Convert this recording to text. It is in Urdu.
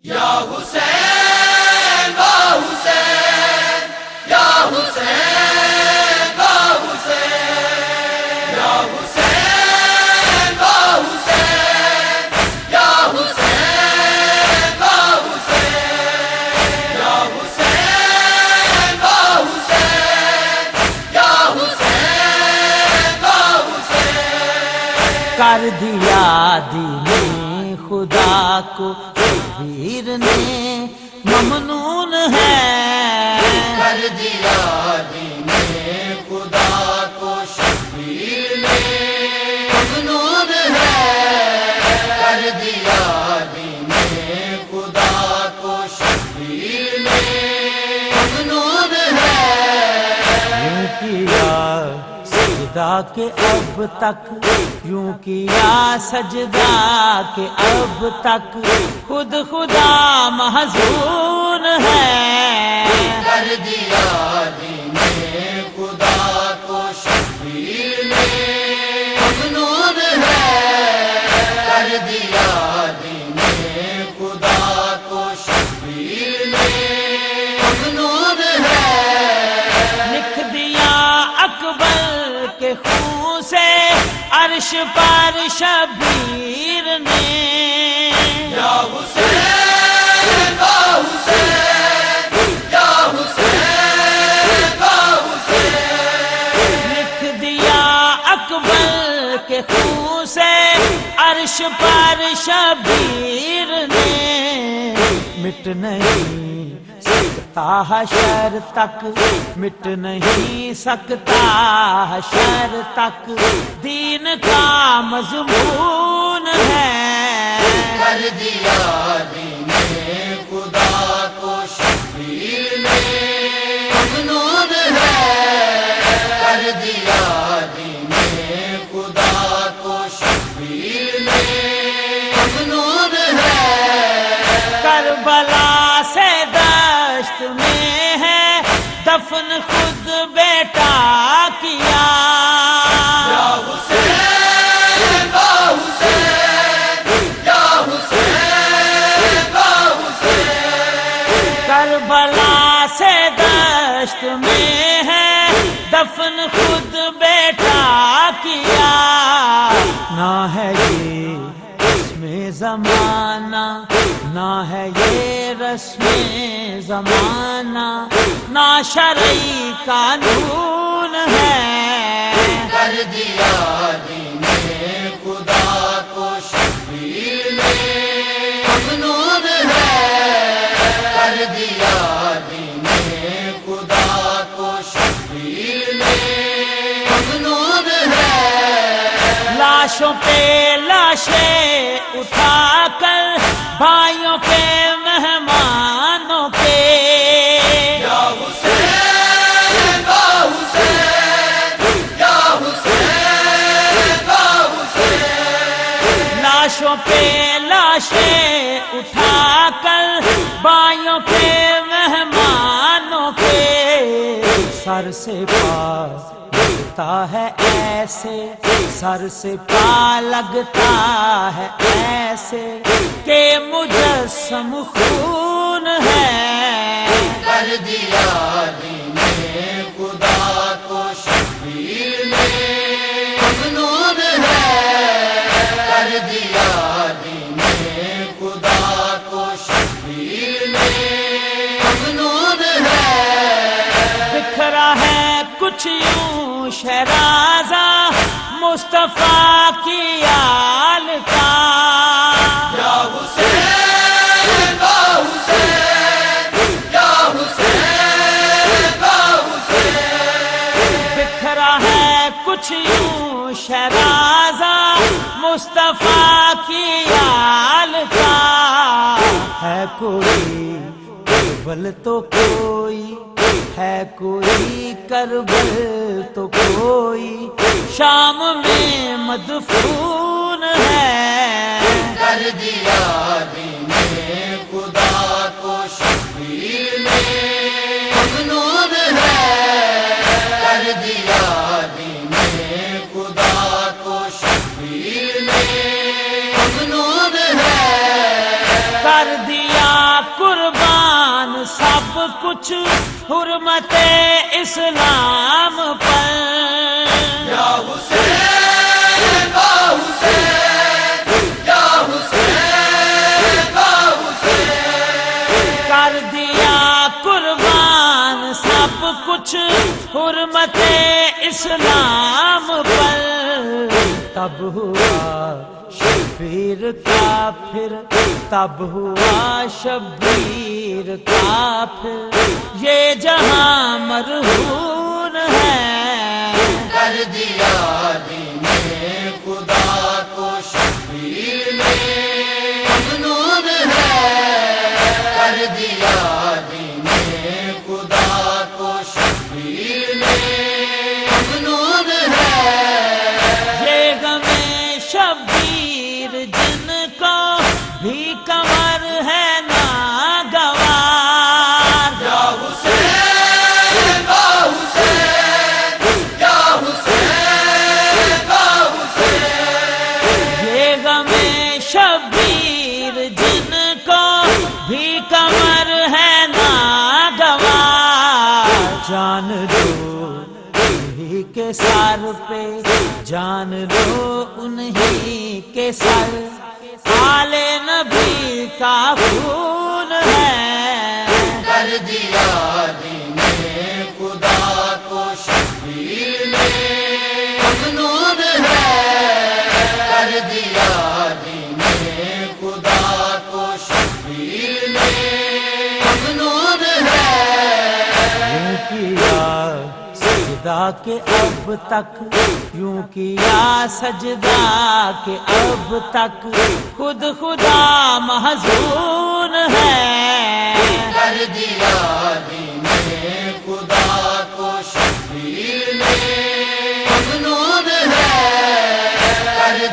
یا حسین با حسین، یا حسین با حسین، یا حسین با حسین، یا حسین با حسین، یا حسین با حسین، یا حسین با حسین۔ کر دیا دین خدا کو شبیر نے ممنون ہے، کر دیا دین خدا کو شبیر نے ممنون ہے، کر دیا دین خدا کو شبیر نے ممنون ہے۔ یوں کیا سجدہ کہ اب تک، یوں کیا سجدہ کہ اب تک خود خدا محزون ہے، کر دیا دین خدا کو شبیر نے ممنون ہے، کر دیا دین خدا کو شبیر نے ممنون ہے۔ لکھ دیا اکبر کے خون سے عرش پر شبیر نے، یا حسین با حسین، یا حسین با حسین۔ لکھ دیا اکبر کے خون سے عرش پر شبیر نے، مٹ نہیں سکتا حشر تک، مٹ نہیں سکتا حشر تک دین کا مضمون ہے، کر دیا دین خدا کو شبیر نے ممنون ہے، کر دیا دین خدا کو شبیر نے ممنون ہے۔ کربلا سے دشت میں ہے دفن خود بیٹا کیا، یا حسین با حسین، یا حسین با حسین۔ کربلا سے دشت میں ہے دفن خود بیٹا کیا، نہ ہے یہ رسم زمانہ، نہ ہے یہ رسم زمانہ، نہ شرعی قانون ہے، کر دیا دین خدا کو شبیر نے ممنون ہے، کر دیا دین خدا کو شبیر نے ممنون ہے۔ لاشوں پہ لاشیں اٹھا کر بھائیوں کے مہمانوں کے، یا حسین با حسین، یا حسین با حسین۔ لاشوں پہ لاشیں اٹھا کر بھائیوں کے مہمانوں کے، سر سے پا لگتا ہے ایسے، سر سے پا لگتا ہے ایسے کہ مجسم خون ہے، کر دیا دین خدا کو شبیر نے ممنون ہے، کر دیا دین خدا کو شبیر نے ممنون ہے۔ بکھرا ہے کچھ یوں شہرازہ مصطفیٰ کی آل کا، یا حسین با حسین، یا حسین با حسین۔ بکھرا ہے کچھ یوں شہرازہ مصطفیٰ کی آل کا، ہے کوئی کربل تو کوئی، ہے کوئی کربل تو کوئی شام میں مدفون ہے، کر دیا دین خدا کو شبیر نے ممنون ہے، کر دیا دین خدا کو شبیر نے ممنون ہے۔ کر دیا کچھ حرمت اسلام پر یا حسین با حسین یا حسین با حسین کر دیا قربان سب کچھ حرمت اسلام پر تب ہوا شبیر کا پھر تب ہوا شبیر کا پھر یہ جہاں مرہون ہے کر دیا دین خدا کو شبیر میں ممنون ہے کر دیا دین خدا کو شبیر میں ممنون ہے یہ غم شبیر جن کو بھی کمر ہے ناگوار یا حسین با حسین یا حسین با حسین یہ غم شبیر جن کو بھی کمر ہے ناگوار جان دو انہی کے سر پہ جان دو انہی کے سر آل نبی کا خون ہے کر دیا دین خدا کو شبیر میں ممنون ہے کر دیا دین خدا کو شبیر میں ممنون ہے یوں کیا سجدہ کہ اب تک یوں کیا سجدہ کہ اب تک خود خدا محزون ہے کر دیا دین خدا کو شبیر میں ممنون ہے کر